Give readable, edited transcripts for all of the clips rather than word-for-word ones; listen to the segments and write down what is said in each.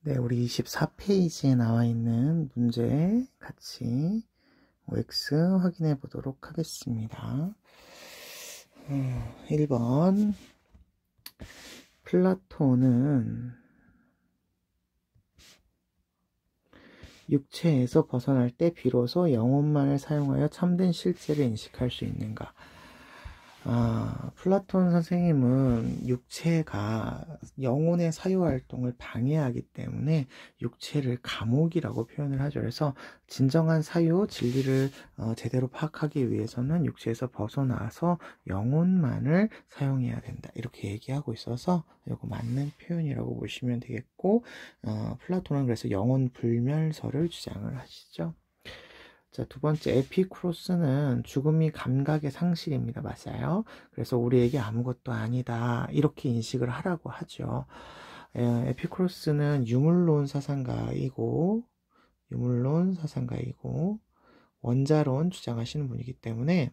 네, 우리 24페이지에 나와 있는 문제 같이 OX 확인해 보도록 하겠습니다. 1번 플라톤은 육체에서 벗어날 때 비로소 영혼만을 사용하여 참된 실제를 인식할 수 있는가? 플라톤 선생님은 육체가 영혼의 사유활동을 방해하기 때문에 육체를 감옥이라고 표현을 하죠. 그래서 진정한 사유, 진리를 제대로 파악하기 위해서는 육체에서 벗어나서 영혼만을 사용해야 된다. 이렇게 얘기하고 있어서 이거 맞는 표현이라고 보시면 되겠고, 플라톤은 그래서 영혼 불멸설을 주장을 하시죠. 자, 두 번째, 에피쿠로스는 죽음이 감각의 상실입니다. 맞아요. 그래서 우리에게 아무것도 아니다. 이렇게 인식을 하라고 하죠. 에피쿠로스는 유물론 사상가이고 원자론 주장하시는 분이기 때문에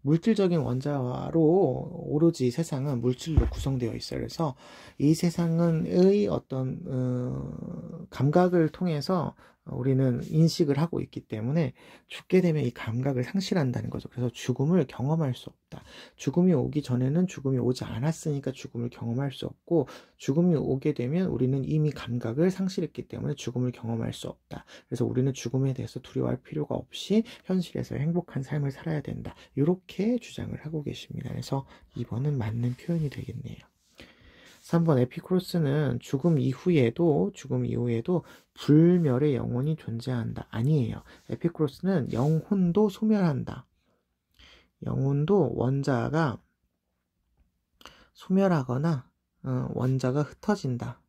물질적인 원자로 오로지 세상은 물질로 구성되어 있어요. 그래서 이 세상의 어떤 감각을 통해서 우리는 인식을 하고 있기 때문에 죽게 되면 이 감각을 상실한다는 거죠. 그래서 죽음을 경험할 수 없다. 죽음이 오기 전에는 죽음이 오지 않았으니까 죽음을 경험할 수 없고, 죽음이 오게 되면 우리는 이미 감각을 상실했기 때문에 죽음을 경험할 수 없다. 그래서 우리는 죽음에 대해서 두려워할 필요가 없이 현실에서 행복한 삶을 살아야 된다. 이렇게 주장을 하고 계십니다. 그래서 2번은 맞는 표현이 되겠네요. 3번 에피쿠로스는 죽음 이후에도 불멸의 영혼이 존재한다. 아니에요. 에피쿠로스는 영혼도 소멸한다. 영혼도 원자가 소멸하거나 원자가 흩어진다.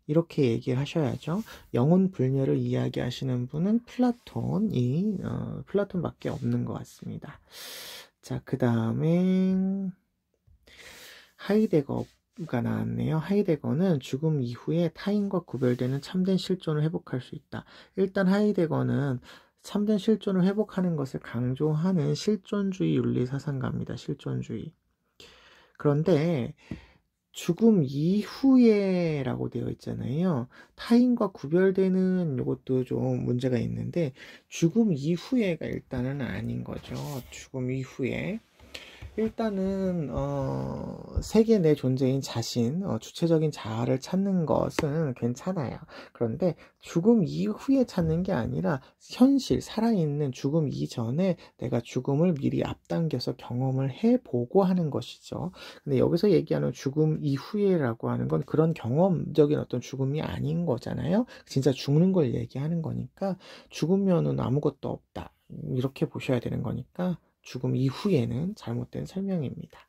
이렇게 얘기를 하셔야죠. 영혼 불멸을 이야기하시는 분은 플라톤밖에 없는 것 같습니다. 자, 그 다음에 하이데거가 나왔네요. 하이데거는 죽음 이후에 타인과 구별되는 참된 실존을 회복할 수 있다. 일단 하이데거는 참된 실존을 회복하는 것을 강조하는 실존주의 윤리 사상가입니다. 실존주의. 그런데 죽음 이후에 라고 되어 있잖아요. 타인과 구별되는 이것도 좀 문제가 있는데, 죽음 이후에가 일단은 아닌 거죠. 죽음 이후에 일단은 세계 내 존재인 자신, 주체적인 자아를 찾는 것은 괜찮아요. 그런데 죽음 이후에 찾는 게 아니라 현실, 살아있는 죽음 이전에 내가 죽음을 미리 앞당겨서 경험을 해보고 하는 것이죠. 근데 여기서 얘기하는 죽음 이후에라고 하는 건 그런 경험적인 어떤 죽음이 아닌 거잖아요. 진짜 죽는 걸 얘기하는 거니까 죽으면은 아무것도 없다. 이렇게 보셔야 되는 거니까 죽음 이후에는 잘못된 설명입니다.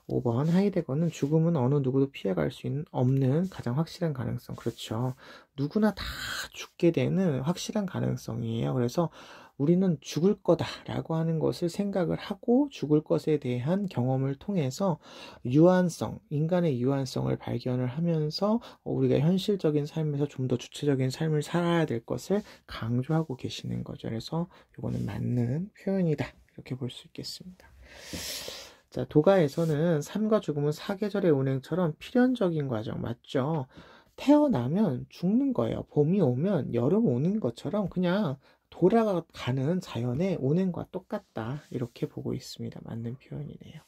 5번 하이데거는 죽음은 어느 누구도 피해갈 수 없는 가장 확실한 가능성. 그렇죠. 누구나 다 죽게 되는 확실한 가능성이에요. 그래서 우리는 죽을 거다라고 하는 것을 생각을 하고 죽을 것에 대한 경험을 통해서 인간의 유한성을 발견을 하면서 우리가 현실적인 삶에서 좀 더 주체적인 삶을 살아야 될 것을 강조하고 계시는 거죠. 그래서 이거는 맞는 표현이다. 이렇게 볼 수 있겠습니다. 자, 도가에서는 삶과 죽음은 사계절의 운행처럼 필연적인 과정 맞죠? 태어나면 죽는 거예요. 봄이 오면 여름 오는 것처럼 그냥 돌아가는 자연의 운행과 똑같다. 이렇게 보고 있습니다. 맞는 표현이네요.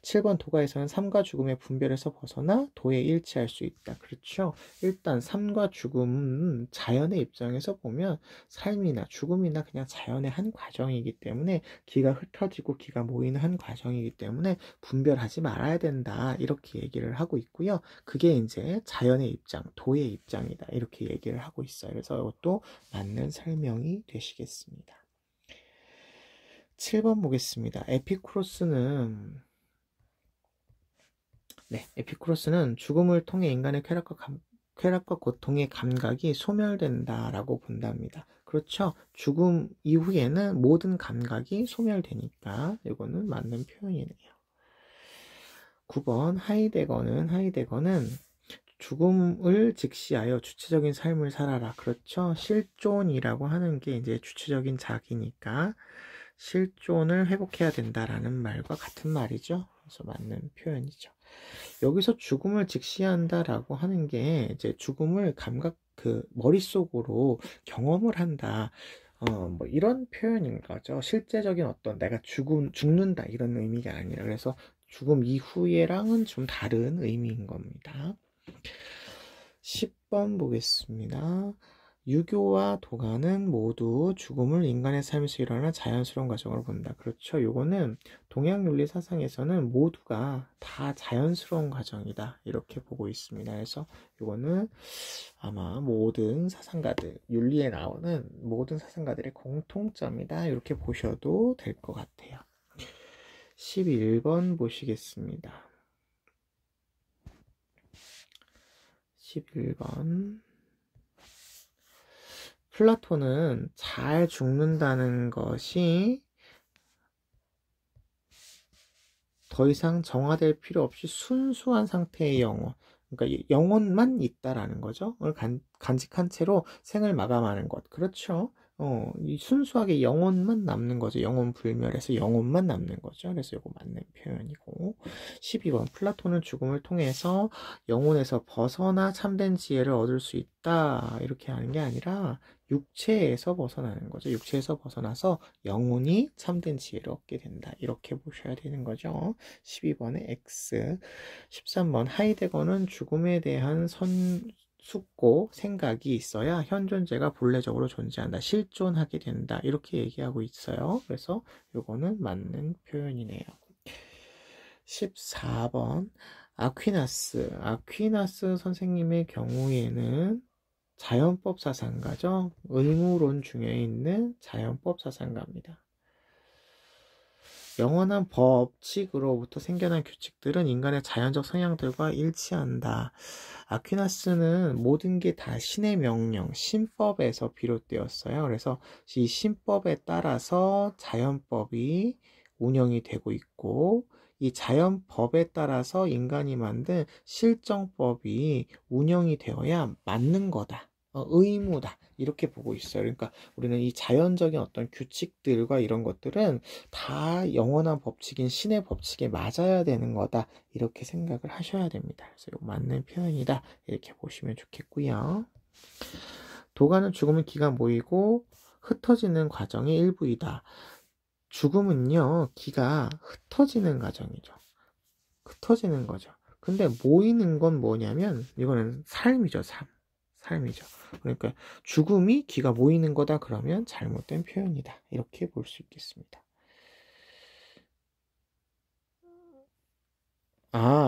7번 도가에서는 삶과 죽음의 분별에서 벗어나 도에 일치할 수 있다. 그렇죠. 일단 삶과 죽음은 자연의 입장에서 보면 삶이나 죽음이나 그냥 자연의 한 과정이기 때문에 기가 흩어지고 기가 모이는 한 과정이기 때문에 분별하지 말아야 된다. 이렇게 얘기를 하고 있고요. 그게 이제 자연의 입장, 도의 입장이다. 이렇게 얘기를 하고 있어요. 그래서 이것도 맞는 설명이 되시겠습니다. 7번 보겠습니다. 에피쿠로스는 죽음을 통해 인간의 쾌락과 고통의 감각이 소멸된다라고 본답니다. 그렇죠. 죽음 이후에는 모든 감각이 소멸되니까 이거는 맞는 표현이네요. 9번 하이데거는 죽음을 직시하여 주체적인 삶을 살아라. 그렇죠. 실존이라고 하는 게 이제 주체적인 자기니까 실존을 회복해야 된다라는 말과 같은 말이죠. 그래서 맞는 표현이죠. 여기서 죽음을 직시한다라고 하는 게 이제 죽음을 머릿속으로 경험을 한다. 뭐 이런 표현인 거죠. 실제적인 어떤 내가 죽는다 이런 의미가 아니라, 그래서 죽음 이후에랑은 좀 다른 의미인 겁니다. 10번 보겠습니다. 유교와 도가는 모두 죽음을 인간의 삶에서 일어나는 자연스러운 과정으로 본다. 그렇죠. 요거는 동양윤리 사상에서는 모두가 다 자연스러운 과정이다, 이렇게 보고 있습니다. 그래서 요거는 아마 모든 사상가들, 윤리에 나오는 모든 사상가들의 공통점이다, 이렇게 보셔도 될 것 같아요. 11번 보시겠습니다. 11번. 플라톤은 잘 죽는다는 것이 더 이상 정화될 필요 없이 순수한 상태의 영혼, 그러니까 영혼만 있다라는 거죠. 간직한 채로 생을 마감하는 것. 그렇죠. 이 순수하게 영혼만 남는 거죠. 영혼 불멸해서 영혼만 남는 거죠. 그래서 이거 맞는 표현이고. 12번. 플라톤은 죽음을 통해서 영혼에서 벗어나 참된 지혜를 얻을 수 있다, 이렇게 하는 게 아니라 육체에서 벗어나는 거죠. 육체에서 벗어나서 영혼이 참된 지혜를 얻게 된다, 이렇게 보셔야 되는 거죠. 12번의 X. 13번. 하이데거는 죽음에 대한 숙고, 생각이 있어야 현 존재가 본래적으로 존재한다, 실존하게 된다, 이렇게 얘기하고 있어요. 그래서 요거는 맞는 표현이네요. 14번. 아퀴나스 선생님의 경우에는 자연법 사상가죠. 의무론 중에 있는 자연법 사상가입니다. 영원한 법칙으로부터 생겨난 규칙들은 인간의 자연적 성향들과 일치한다. 아퀴나스는 모든 게 다 신의 명령, 신법에서 비롯되었어요. 그래서 이 신법에 따라서 자연법이 운영이 되고 있고, 이 자연법에 따라서 인간이 만든 실정법이 운영이 되어야 맞는 거다, 의무다, 이렇게 보고 있어요. 그러니까 우리는 이 자연적인 어떤 규칙들과 이런 것들은 다 영원한 법칙인 신의 법칙에 맞아야 되는 거다, 이렇게 생각을 하셔야 됩니다. 그래서 이거 맞는 표현이다, 이렇게 보시면 좋겠고요. 도가는 죽음은 기가 모이고 흩어지는 과정의 일부이다. 죽음은요, 기가 흩어지는 과정이죠. 흩어지는 거죠. 근데 모이는 건 뭐냐면 이거는 삶이죠. 삶이죠. 그러니까 죽음이 기가 모이는 거다 그러면 잘못된 표현이다, 이렇게 볼 수 있겠습니다.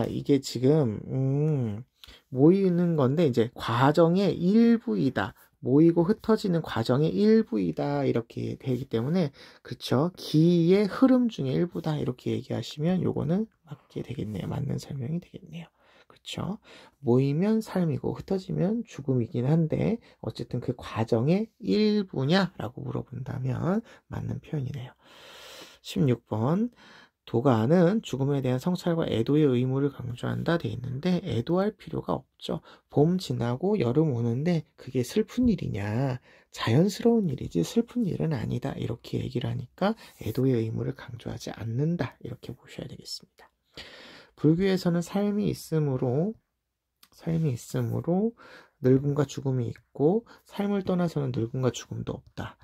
이게 지금 모이는 건데 이제 과정의 일부이다, 모이고 흩어지는 과정의 일부이다, 이렇게 되기 때문에, 그쵸, 기의 흐름 중의 일부다, 이렇게 얘기하시면 요거는 맞게 되겠네요. 맞는 설명이 되겠네요. 그쵸, 모이면 삶이고 흩어지면 죽음이긴 한데 어쨌든 그 과정의 일부냐라고 물어본다면 맞는 표현이네요. 16번. 도가는 죽음에 대한 성찰과 애도의 의무를 강조한다 돼 있는데, 애도할 필요가 없죠. 봄 지나고 여름 오는데 그게 슬픈 일이냐, 자연스러운 일이지 슬픈 일은 아니다, 이렇게 얘기를 하니까 애도의 의무를 강조하지 않는다, 이렇게 보셔야 되겠습니다. 불교에서는 삶이 있으므로 늙음과 죽음이 있고, 삶을 떠나서는 늙음과 죽음도 없다.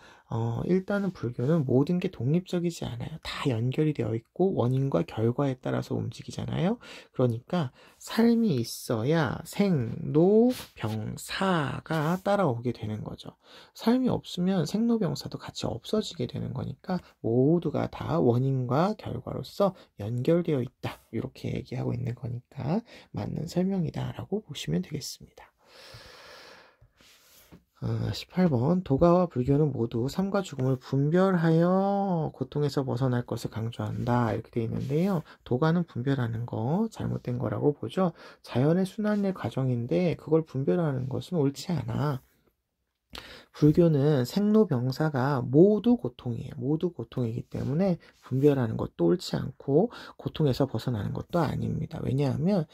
일단은 불교는 모든 게 독립적이지 않아요. 다 연결이 되어 있고 원인과 결과에 따라서 움직이잖아요. 그러니까 삶이 있어야 생, 노, 병, 사가 따라오게 되는 거죠. 삶이 없으면 생로병사도 같이 없어지게 되는 거니까 모두가 다 원인과 결과로서 연결되어 있다, 이렇게 얘기하고 있는 거니까 맞는 설명이다 라고 보시면 되겠습니다. 18번. 도가와 불교는 모두 삶과 죽음을 분별하여 고통에서 벗어날 것을 강조한다, 이렇게 되어 있는데요. 도가는 분별하는 거 잘못된 거라고 보죠. 자연의 순환의 과정인데 그걸 분별하는 것은 옳지 않아. 불교는 생로병사가 모두 고통이에요. 모두 고통이기 때문에 분별하는 것도 옳지 않고 고통에서 벗어나는 것도 아닙니다. 왜냐하면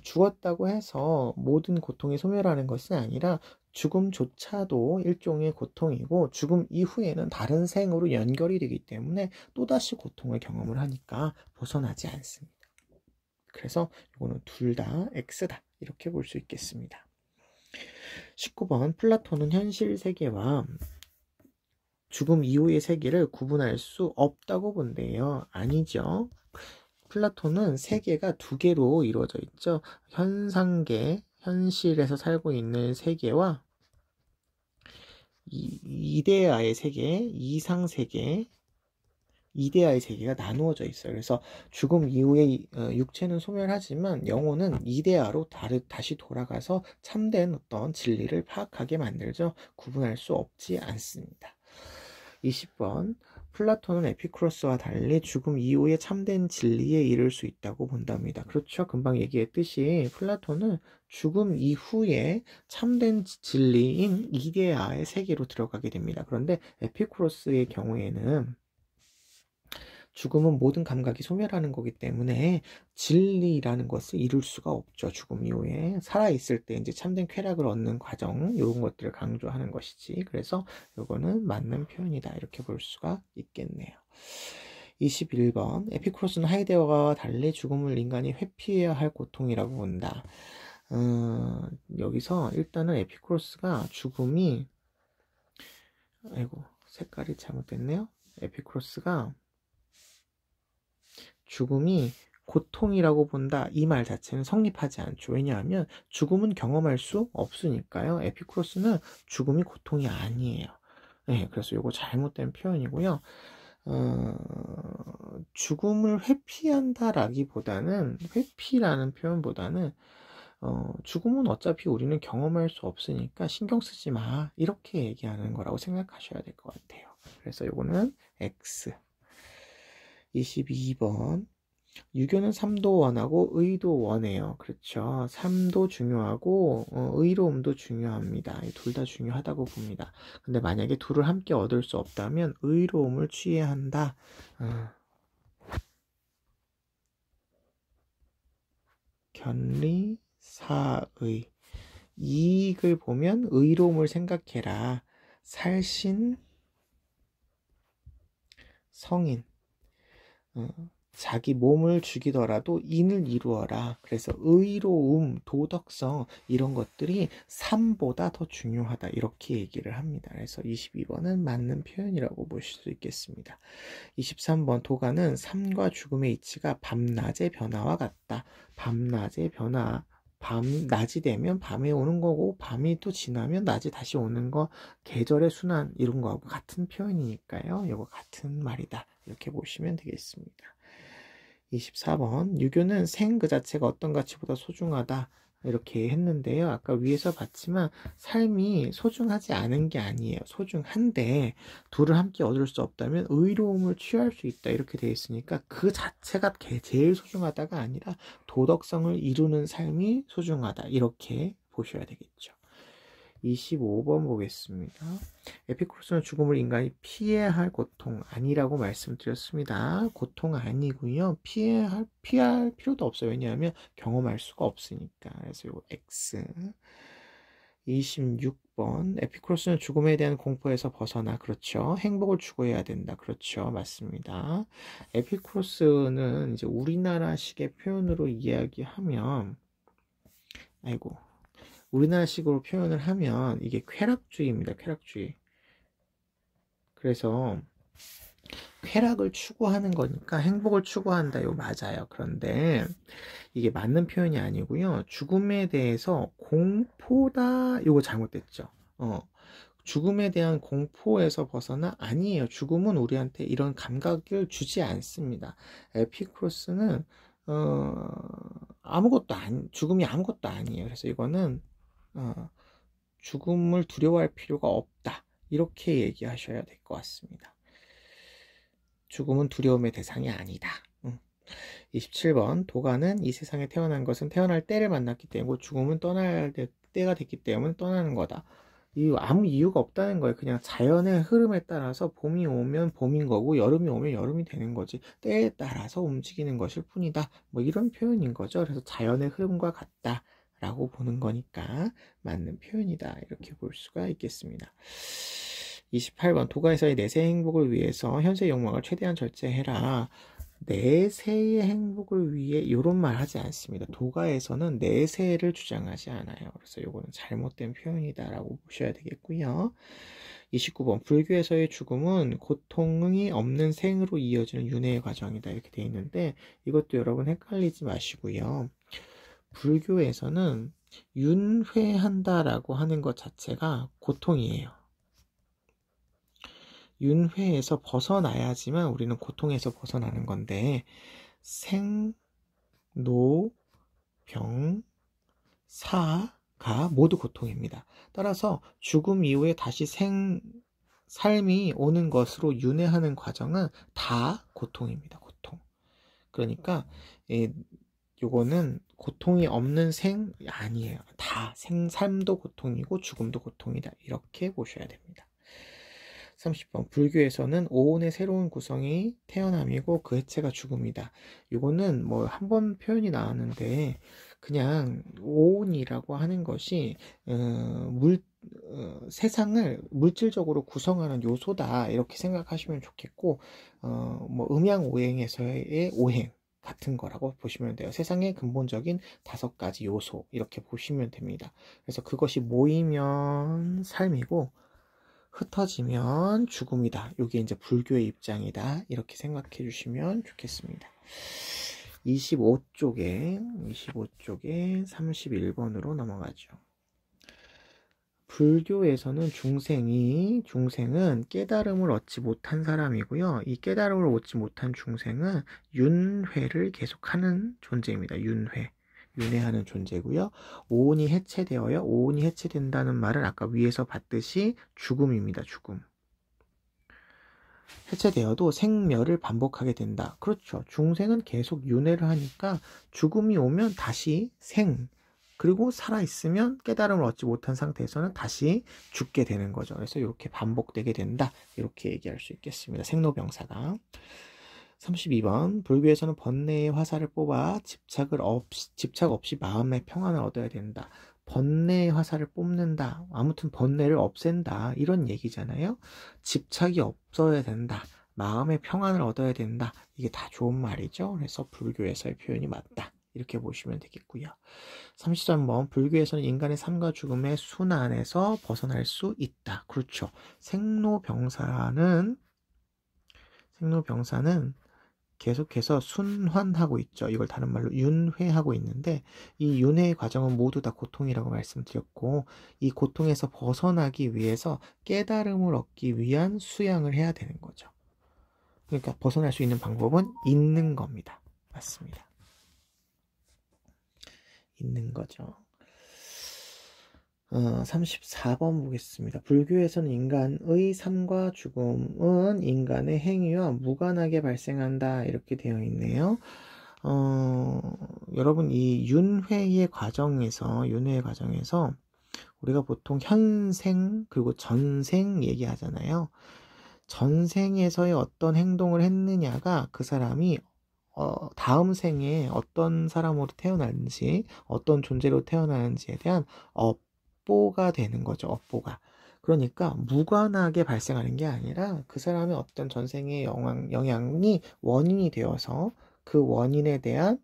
죽었다고 해서 모든 고통이 소멸하는 것은 아니라 죽음조차도 일종의 고통이고 죽음 이후에는 다른 생으로 연결이 되기 때문에 또다시 고통을 경험을 하니까 벗어나지 않습니다. 그래서 이거는 둘 다 X다 이렇게 볼 수 있겠습니다. 19번 플라톤은 현실 세계와 죽음 이후의 세계를 구분할 수 없다고 본대요. 아니죠. 플라톤은 세계가 두 개로 이루어져 있죠. 현상계, 현실에서 살고 있는 세계와 이데아의 세계, 이상세계, 이데아의 세계가 나누어져 있어요. 그래서 죽음 이후에 육체는 소멸하지만 영혼은 이데아로 다시 돌아가서 참된 어떤 진리를 파악하게 만들죠. 구분할 수 없지 않습니다. 20번 플라톤은 에피쿠로스와 달리 죽음 이후에 참된 진리에 이를 수 있다고 본답니다. 그렇죠. 금방 얘기했듯이 플라톤은 죽음 이후에 참된 진리인 이데아의 세계로 들어가게 됩니다. 그런데 에피쿠로스의 경우에는 죽음은 모든 감각이 소멸하는 거기 때문에 진리라는 것을 이룰 수가 없죠. 죽음 이후에 살아있을 때 이제 참된 쾌락을 얻는 과정 이런 것들을 강조하는 것이지. 그래서 이거는 맞는 표현이다 이렇게 볼 수가 있겠네요. 21번 에피쿠로스는 하이데거와 달리 죽음을 인간이 회피해야 할 고통이라고 본다. 여기서 일단은 에피쿠로스가 죽음이 아이고 색깔이 잘못됐네요. 에피쿠로스가 죽음이 고통이라고 본다 이 말 자체는 성립하지 않죠. 왜냐하면 죽음은 경험할 수 없으니까요. 에피쿠로스는 죽음이 고통이 아니에요. 네, 그래서 이거 잘못된 표현이고요. 죽음을 회피한다라기보다는 회피라는 표현보다는 죽음은 어차피 우리는 경험할 수 없으니까 신경 쓰지 마 이렇게 얘기하는 거라고 생각하셔야 될 것 같아요. 그래서 이거는 X. 22번 유교는 삼도 원하고 의도 원해요. 그렇죠. 삼도 중요하고 의로움도 중요합니다. 둘 다 중요하다고 봅니다. 근데 만약에 둘을 함께 얻을 수 없다면 의로움을 취해야 한다. 견리 사의 이익을 보면 의로움을 생각해라. 살신 성인 자기 몸을 죽이더라도 인을 이루어라. 그래서 의로움, 도덕성 이런 것들이 삶보다 더 중요하다 이렇게 얘기를 합니다. 그래서 22번은 맞는 표현이라고 보실 수 있겠습니다. 23번 도가는 삶과 죽음의 이치가 밤낮의 변화와 같다. 밤낮의 변화 낮이 되면 밤에 오는 거고 밤이 또 지나면 낮이 다시 오는 거 계절의 순환 이런 거하고 같은 표현이니까요. 이거 같은 말이다 이렇게 보시면 되겠습니다. 24번 유교는 생 그 자체가 어떤 가치보다 소중하다 이렇게 했는데요. 아까 위에서 봤지만 삶이 소중하지 않은 게 아니에요. 소중한데 둘을 함께 얻을 수 없다면 의로움을 취할 수 있다 이렇게 되어 있으니까 그 자체가 제일 소중하다가 아니라 도덕성을 이루는 삶이 소중하다 이렇게 보셔야 되겠죠. 25번 보겠습니다. 에피쿠로스는 죽음을 인간이 피해야 할 고통 아니라고 말씀드렸습니다. 고통 아니고요. 피할 필요도 없어요. 왜냐하면 경험할 수가 없으니까. 그래서 이거 X. 26번 에피쿠로스는 죽음에 대한 공포에서 벗어나. 그렇죠. 행복을 추구해야 된다. 그렇죠. 맞습니다. 에피쿠로스는 이제 우리나라식의 표현으로 이야기하면 아이고 우리나라식으로 표현을 하면 이게 쾌락주의입니다. 쾌락주의. 그래서 쾌락을 추구하는 거니까 행복을 추구한다. 이거 맞아요. 그런데 이게 맞는 표현이 아니고요. 죽음에 대해서 공포다. 이거 잘못됐죠. 죽음에 대한 공포에서 벗어나 아니에요. 죽음은 우리한테 이런 감각을 주지 않습니다. 에피쿠로스는 죽음이 아무것도 아니에요. 그래서 이거는 죽음을 두려워할 필요가 없다 이렇게 얘기하셔야 될 것 같습니다. 죽음은 두려움의 대상이 아니다. 27번 도가는 이 세상에 태어난 것은 태어날 때를 만났기 때문에 죽음은 떠날 때가 됐기 때문에 떠나는 거다. 아무 이유가 없다는 거예요. 그냥 자연의 흐름에 따라서 봄이 오면 봄인 거고 여름이 오면 여름이 되는 거지 때에 따라서 움직이는 것일 뿐이다. 뭐 이런 표현인 거죠. 그래서 자연의 흐름과 같다. 라고 보는 거니까 맞는 표현이다. 이렇게 볼 수가 있겠습니다. 28번 도가에서의 내세의 행복을 위해서 현세 욕망을 최대한 절제해라. 내세의 행복을 위해 이런 말 하지 않습니다. 도가에서는 내세를 주장하지 않아요. 그래서 이거는 잘못된 표현이다 라고 보셔야 되겠고요. 29번 불교에서의 죽음은 고통이 없는 생으로 이어지는 윤회의 과정이다 이렇게 되어 있는데 이것도 여러분 헷갈리지 마시고요. 불교에서는 윤회한다라고 하는 것 자체가 고통이에요. 윤회에서 벗어나야지만 우리는 고통에서 벗어나는 건데 생, 노, 병, 사가 모두 고통입니다. 따라서 죽음 이후에 다시 삶이 오는 것으로 윤회하는 과정은 다 고통입니다. 고통. 그러니까 요거는 고통이 없는 생 아니에요. 다 삶도 고통이고 죽음도 고통이다. 이렇게 보셔야 됩니다. 30번 불교에서는 오온의 새로운 구성이 태어남이고 그 해체가 죽음이다. 이거는 뭐 한 번 표현이 나왔는데 그냥 오온이라고 하는 것이 세상을 물질적으로 구성하는 요소다 이렇게 생각하시면 좋겠고 뭐 음양오행에서의 오행 같은 거라고 보시면 돼요. 세상의 근본적인 5가지 요소 이렇게 보시면 됩니다. 그래서 그것이 모이면 삶이고 흩어지면 죽음이다. 이게 이제 불교의 입장이다. 이렇게 생각해 주시면 좋겠습니다. 25쪽에 31번으로 넘어가죠. 불교에서는 중생은 깨달음을 얻지 못한 사람이고요. 이 깨달음을 얻지 못한 중생은 윤회를 계속하는 존재입니다. 윤회하는 존재고요. 오온이 해체되어요. 오온이 해체된다는 말은 아까 위에서 봤듯이 죽음입니다. 죽음. 해체되어도 생멸을 반복하게 된다. 그렇죠. 중생은 계속 윤회를 하니까 죽음이 오면 다시 그리고 살아있으면 깨달음을 얻지 못한 상태에서는 다시 죽게 되는 거죠. 그래서 이렇게 반복되게 된다. 이렇게 얘기할 수 있겠습니다. 생로병사가. 32번 불교에서는 번뇌의 화살을 뽑아 집착 없이 마음의 평안을 얻어야 된다. 번뇌의 화살을 뽑는다. 아무튼 번뇌를 없앤다. 이런 얘기잖아요. 집착이 없어야 된다. 마음의 평안을 얻어야 된다. 이게 다 좋은 말이죠. 그래서 불교에서의 표현이 맞다. 이렇게 보시면 되겠고요. 33번 불교에서는 인간의 삶과 죽음의 순환에서 벗어날 수 있다. 그렇죠. 생로병사는 계속해서 순환하고 있죠. 이걸 다른 말로 윤회하고 있는데 이 윤회의 과정은 모두 다 고통이라고 말씀드렸고 이 고통에서 벗어나기 위해서 깨달음을 얻기 위한 수양을 해야 되는 거죠. 그러니까 벗어날 수 있는 방법은 있는 겁니다. 맞습니다. 있는 거죠. 34번 보겠습니다. 불교에서는 인간의 삶과 죽음은 인간의 행위와 무관하게 발생한다. 이렇게 되어 있네요. 여러분 이 윤회의 과정에서 우리가 보통 현생 그리고 전생 얘기하잖아요. 전생에서의 어떤 행동을 했느냐가 그 사람이 다음 생에 어떤 사람으로 태어났는지 어떤 존재로 태어나는지에 대한 업보가 되는 거죠. 업보가. 그러니까 무관하게 발생하는 게 아니라 그 사람의 어떤 전생의 영향이 원인이 되어서 그 원인에 대한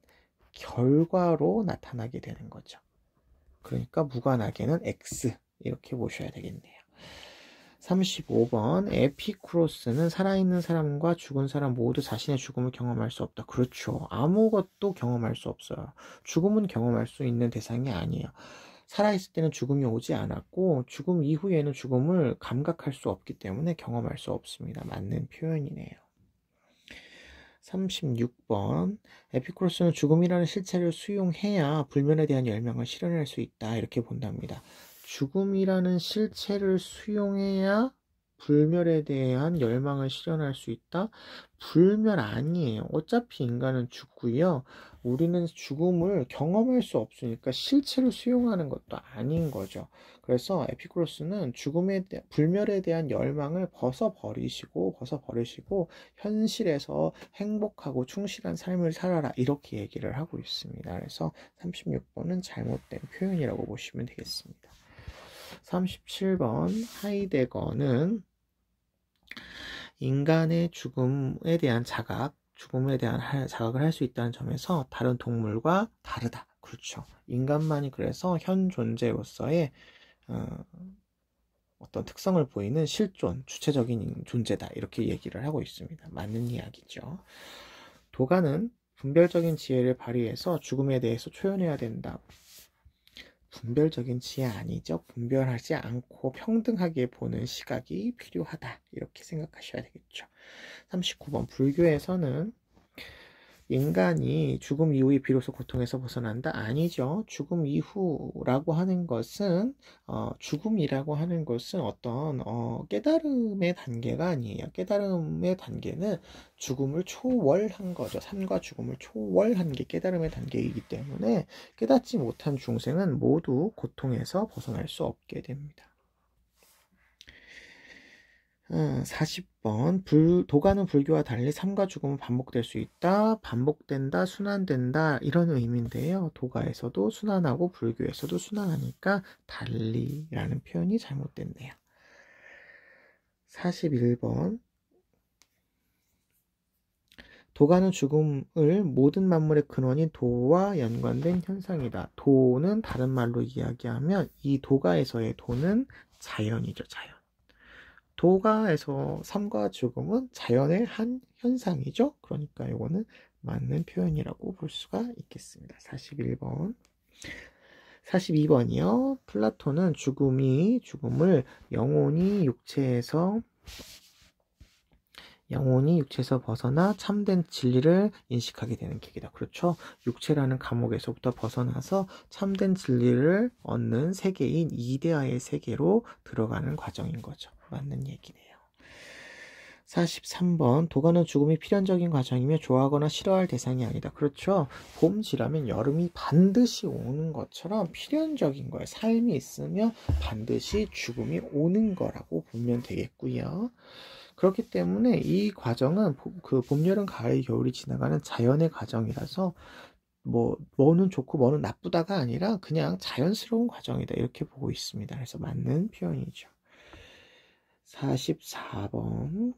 결과로 나타나게 되는 거죠. 그러니까 무관하게는 X 이렇게 보셔야 되겠네요. 35번 에피쿠로스는 살아있는 사람과 죽은 사람 모두 자신의 죽음을 경험할 수 없다. 그렇죠. 아무것도 경험할 수 없어요. 죽음은 경험할 수 있는 대상이 아니에요. 살아있을 때는 죽음이 오지 않았고 죽음 이후에는 죽음을 감각할 수 없기 때문에 경험할 수 없습니다. 맞는 표현이네요. 36번 에피쿠로스는 죽음이라는 실체를 수용해야 불면에 대한 열망을 실현할 수 있다. 이렇게 본답니다. 죽음이라는 실체를 수용해야 불멸에 대한 열망을 실현할 수 있다? 불멸 아니에요. 어차피 인간은 죽고요. 우리는 죽음을 경험할 수 없으니까 실체로 수용하는 것도 아닌 거죠. 그래서 에피쿠로스는 불멸에 대한 열망을 벗어버리시고 현실에서 행복하고 충실한 삶을 살아라 이렇게 얘기를 하고 있습니다. 그래서 36번은 잘못된 표현이라고 보시면 되겠습니다. 37번 하이데거는 인간의 죽음에 대한 자각을 할 수 있다는 점에서 다른 동물과 다르다. 그렇죠. 인간만이 그래서 현 존재로서의 어떤 특성을 보이는 실존, 주체적인 존재다. 이렇게 얘기를 하고 있습니다. 맞는 이야기죠. 도가는 분별적인 지혜를 발휘해서 죽음에 대해서 초연해야 된다. 분별적인 지혜 아니죠. 분별하지 않고 평등하게 보는 시각이 필요하다. 이렇게 생각하셔야 되겠죠. 39번 불교에서는 인간이 죽음 이후에 비로소 고통에서 벗어난다? 아니죠. 죽음이라고 하는 것은 어떤 깨달음의 단계가 아니에요. 깨달음의 단계는 죽음을 초월한 거죠. 삶과 죽음을 초월한 게 깨달음의 단계이기 때문에 깨닫지 못한 중생은 모두 고통에서 벗어날 수 없게 됩니다. 40번 도가는 불교와 달리 삶과 죽음은 반복될 수 있다. 반복된다. 순환된다. 이런 의미인데요. 도가에서도 순환하고 불교에서도 순환하니까 달리라는 표현이 잘못됐네요. 41번 도가는 죽음을 모든 만물의 근원인 도와 연관된 현상이다. 도는 다른 말로 이야기하면 이 도가에서의 도는 자연이죠. 자연. 도가에서 삶과 죽음은 자연의 한 현상이죠. 그러니까 이거는 맞는 표현이라고 볼 수가 있겠습니다. 41번. 42번이요. 플라톤은 죽음을 영혼이 육체에서 벗어나 참된 진리를 인식하게 되는 계기다. 그렇죠? 육체라는 감옥에서부터 벗어나서 참된 진리를 얻는 세계인 이데아의 세계로 들어가는 과정인 거죠. 맞는 얘기네요. 43번 도가는 죽음이 필연적인 과정이며 좋아하거나 싫어할 대상이 아니다. 그렇죠. 봄 지나면 여름이 반드시 오는 것처럼 필연적인 거예요. 삶이 있으면 반드시 죽음이 오는 거라고 보면 되겠고요. 그렇기 때문에 이 과정은 봄, 여름, 가을, 겨울이 지나가는 자연의 과정이라서 뭐는 좋고 뭐는 나쁘다가 아니라 그냥 자연스러운 과정이다. 이렇게 보고 있습니다. 그래서 맞는 표현이죠. 44번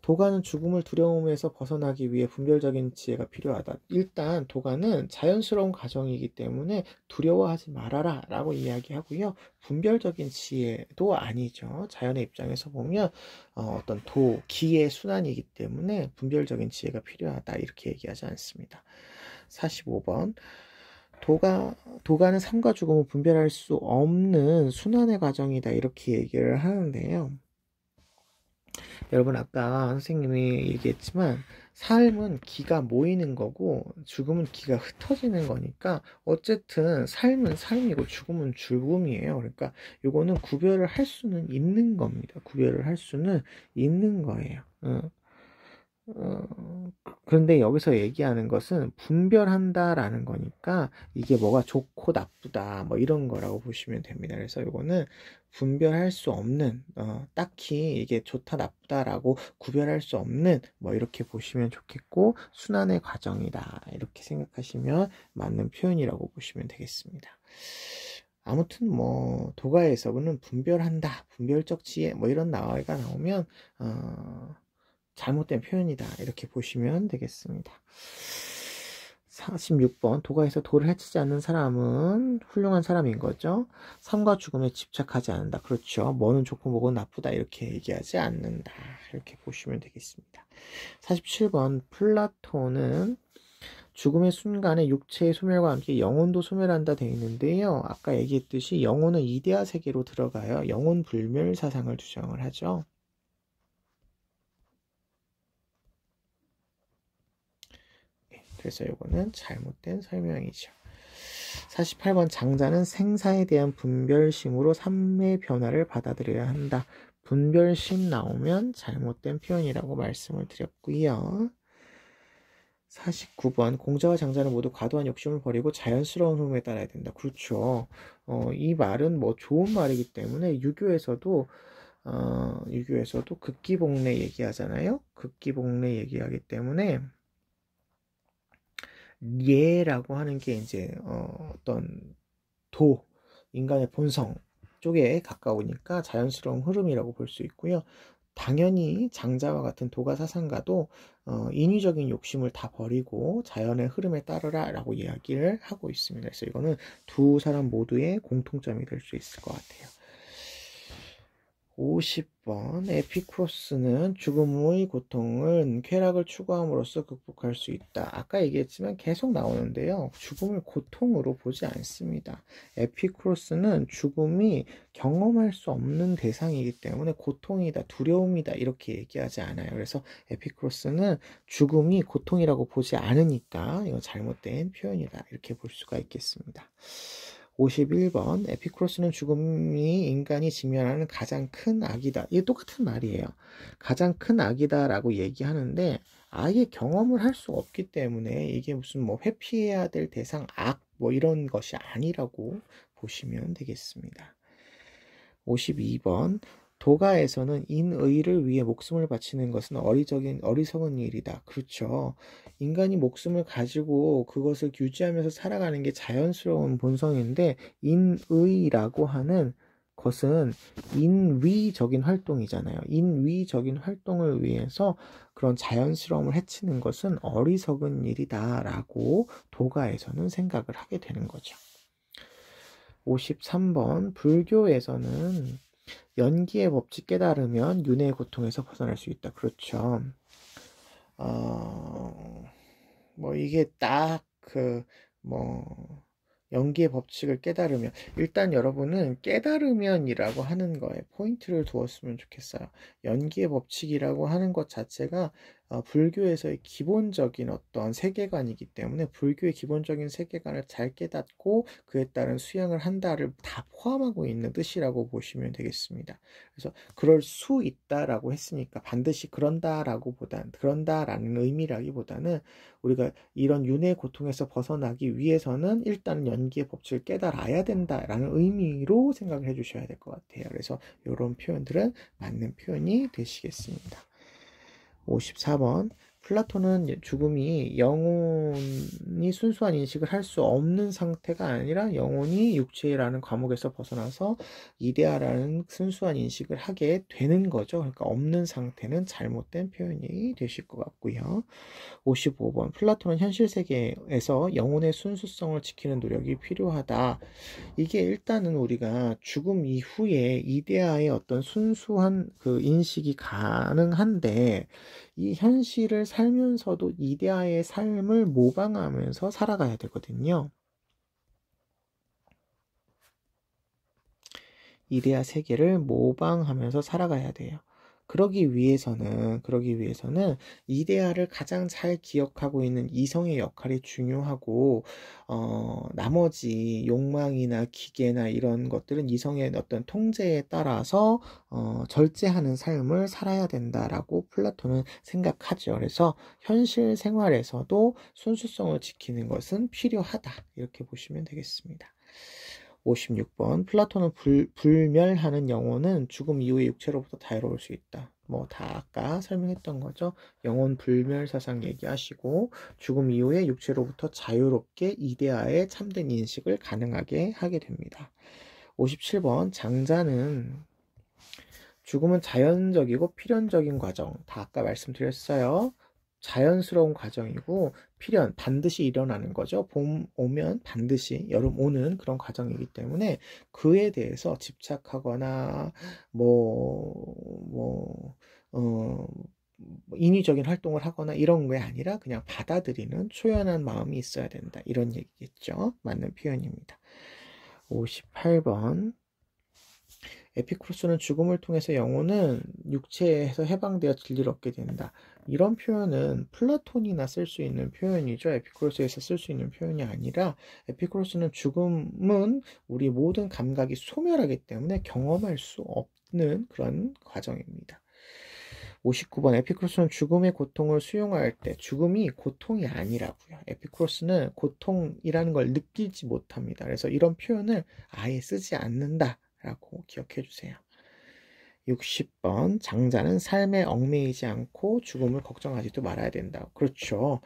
도가는 죽음을 두려움에서 벗어나기 위해 분별적인 지혜가 필요하다. 일단 도가는 자연스러운 과정이기 때문에 두려워하지 말아라 라고 이야기하고요. 분별적인 지혜도 아니죠. 자연의 입장에서 보면 어떤 기의 순환이기 때문에 분별적인 지혜가 필요하다 이렇게 얘기하지 않습니다. 45번 도가는 삶과 죽음을 분별할 수 없는 순환의 과정이다 이렇게 얘기를 하는데요. 여러분 아까 선생님이 얘기했지만 삶은 기가 모이는 거고 죽음은 기가 흩어지는 거니까 어쨌든 삶은 삶이고 죽음은 죽음이에요. 그러니까 요거는 구별을 할 수는 있는 겁니다. 구별을 할 수는 있는 거예요. 그런데 여기서 얘기하는 것은 분별한다라는 거니까 이게 뭐가 좋고 나쁘다 뭐 이런 거라고 보시면 됩니다. 그래서 이거는 분별할 수 없는 딱히 이게 좋다 나쁘다라고 구별할 수 없는 뭐 이렇게 보시면 좋겠고 순환의 과정이다 이렇게 생각하시면 맞는 표현이라고 보시면 되겠습니다. 아무튼 뭐 도가에서는 분별한다 분별적 지혜 뭐 이런 나와가 나오면 잘못된 표현이다 이렇게 보시면 되겠습니다. 46번 도가에서 도를 해치지 않는 사람은 훌륭한 사람인 거죠. 삶과 죽음에 집착하지 않는다. 그렇죠. 뭐는 좋고 뭐는 나쁘다 이렇게 얘기하지 않는다. 이렇게 보시면 되겠습니다. 47번 플라톤은 죽음의 순간에 육체의 소멸과 함께 영혼도 소멸한다 되어 있는데요. 아까 얘기했듯이 영혼은 이데아 세계로 들어가요. 영혼 불멸 사상을 주장을 하죠. 그래서 이거는 잘못된 설명이죠. 48번 장자는 생사에 대한 분별심으로 삶의 변화를 받아들여야 한다. 분별심 나오면 잘못된 표현이라고 말씀을 드렸고요. 49번 공자와 장자는 모두 과도한 욕심을 버리고 자연스러운 흐름에 따라야 된다. 그렇죠. 이 말은 뭐 좋은 말이기 때문에 유교에서도 극기복례 얘기하잖아요. 극기복례 얘기하기 때문에 예라고 하는 게 이제 어떤 인간의 본성 쪽에 가까우니까 자연스러운 흐름이라고 볼 수 있고요. 당연히 장자와 같은 도가 사상가도 인위적인 욕심을 다 버리고 자연의 흐름에 따르라 라고 이야기를 하고 있습니다. 그래서 이거는 두 사람 모두의 공통점이 될 수 있을 것 같아요. 50번 에피쿠로스는 죽음의 고통을 쾌락을 추구함으로써 극복할 수 있다. 아까 얘기했지만 계속 나오는데요. 죽음을 고통으로 보지 않습니다. 에피쿠로스는 죽음이 경험할 수 없는 대상이기 때문에 고통이다, 두려움이다 이렇게 얘기하지 않아요. 그래서 에피쿠로스는 죽음이 고통이라고 보지 않으니까 이건 잘못된 표현이다 이렇게 볼 수가 있겠습니다. 51번 에피쿠로스는 죽음이 인간이 직면하는 가장 큰 악이다. 이게 똑같은 말이에요. 가장 큰 악이다 라고 얘기하는데 아예 경험을 할 수 없기 때문에 이게 무슨 뭐 회피해야 될 대상 악 뭐 이런 것이 아니라고 보시면 되겠습니다. 52번 도가에서는 인의를 위해 목숨을 바치는 것은 어리석은 일이다. 그렇죠. 인간이 목숨을 가지고 그것을 유지하면서 살아가는 게 자연스러운 본성인데 인의라고 하는 것은 인위적인 활동이잖아요. 인위적인 활동을 위해서 그런 자연스러움을 해치는 것은 어리석은 일이다라고 도가에서는 생각을 하게 되는 거죠. 53번 불교에서는 연기의 법칙 깨달으면 윤회의 고통에서 벗어날 수 있다. 그렇죠. 뭐 이게 딱 연기의 법칙을 깨달으면 일단 여러분은 깨달으면이라고 하는 거에 포인트를 두었으면 좋겠어요. 연기의 법칙이라고 하는 것 자체가 불교에서의 기본적인 어떤 세계관이기 때문에 불교의 기본적인 세계관을 잘 깨닫고 그에 따른 수행을 한다를 다 포함하고 있는 뜻이라고 보시면 되겠습니다. 그래서 그럴 수 있다라고 했으니까 반드시 그런다라는 의미라기보다는 우리가 이런 윤회의 고통에서 벗어나기 위해서는 일단 연기의 법칙을 깨달아야 된다라는 의미로 생각을 해주셔야 될 것 같아요. 그래서 이런 표현들은 맞는 표현이 되시겠습니다. 54번 플라톤은 죽음이 영혼이 순수한 인식을 할 수 없는 상태가 아니라 영혼이 육체라는 과목에서 벗어나서 이데아라는 순수한 인식을 하게 되는 거죠. 그러니까 없는 상태는 잘못된 표현이 되실 것 같고요. 55번 플라톤은 현실 세계에서 영혼의 순수성을 지키는 노력이 필요하다. 이게 일단은 우리가 죽음 이후에 이데아의 어떤 순수한 그 인식이 가능한데 이 현실을 살면서도 이데아의 삶을 모방하면서 살아가야 되거든요. 이데아 세계를 모방하면서 살아가야 돼요. 그러기 위해서는 이데아를 가장 잘 기억하고 있는 이성의 역할이 중요하고 나머지 욕망이나 기계나 이런 것들은 이성의 어떤 통제에 따라서 절제하는 삶을 살아야 된다라고 플라톤은 생각하죠. 그래서 현실 생활에서도 순수성을 지키는 것은 필요하다 이렇게 보시면 되겠습니다. 56번 플라톤은 불멸하는 영혼은 죽음 이후에 육체로부터 자유로울 수 있다. 뭐 다 아까 설명했던 거죠. 영혼 불멸 사상 얘기하시고 죽음 이후에 육체로부터 자유롭게 이데아의 참된 인식을 가능하게 하게 됩니다. 57번 장자는 죽음은 자연적이고 필연적인 과정. 다 아까 말씀드렸어요. 자연스러운 과정이고 필연 반드시 일어나는 거죠. 봄 오면 반드시 여름 오는 그런 과정이기 때문에 그에 대해서 집착하거나 인위적인 활동을 하거나 이런 게 아니라 그냥 받아들이는 초연한 마음이 있어야 된다. 이런 얘기겠죠. 맞는 표현입니다. 58번 에피쿠로스는 죽음을 통해서 영혼은 육체에서 해방되어 진리를 얻게 된다. 이런 표현은 플라톤이나 쓸 수 있는 표현이죠. 에피쿠로스에서 쓸 수 있는 표현이 아니라 에피쿠로스는 죽음은 우리 모든 감각이 소멸하기 때문에 경험할 수 없는 그런 과정입니다. 59번 에피쿠로스는 죽음의 고통을 수용할 때 죽음이 고통이 아니라고요. 에피쿠로스는 고통이라는 걸 느끼지 못합니다. 그래서 이런 표현을 아예 쓰지 않는다라고 기억해 주세요. 60번 장자는 삶에 얽매이지 않고 죽음을 걱정하지도 말아야 된다. 그렇죠.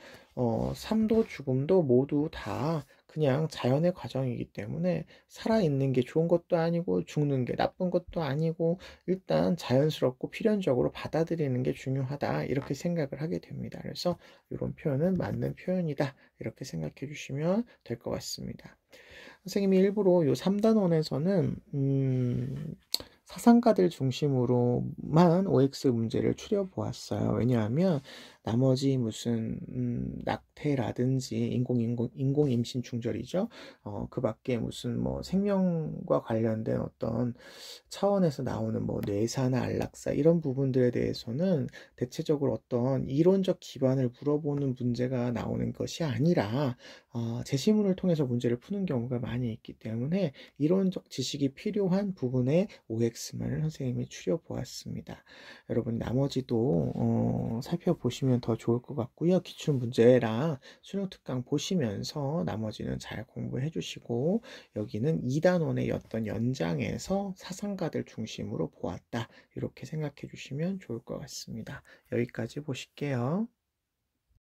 삶도 죽음도 모두 다 그냥 자연의 과정이기 때문에 살아있는 게 좋은 것도 아니고 죽는 게 나쁜 것도 아니고 일단 자연스럽고 필연적으로 받아들이는 게 중요하다 이렇게 생각을 하게 됩니다. 그래서 이런 표현은 맞는 표현이다 이렇게 생각해 주시면 될 것 같습니다. 선생님이 일부러 요 3단원에서는 사상가들 중심으로만 OX 문제를 추려보았어요. 왜냐하면 나머지 무슨 낙태라든지 인공 임신 중절이죠. 그 밖에 무슨 뭐 생명과 관련된 어떤 차원에서 나오는 뭐 뇌사나 안락사 이런 부분들에 대해서는 대체적으로 어떤 이론적 기반을 물어보는 문제가 나오는 것이 아니라 제시문을 통해서 문제를 푸는 경우가 많이 있기 때문에 이론적 지식이 필요한 부분에 OX만을 선생님이 추려보았습니다. 여러분 나머지도 살펴보시면 더 좋을 것 같고요. 기출문제랑 수능특강 보시면서 나머지는 잘 공부해 주시고 여기는 2단원의 어떤 연장에서 사상가들 중심으로 보았다. 이렇게 생각해 주시면 좋을 것 같습니다. 여기까지 보실게요.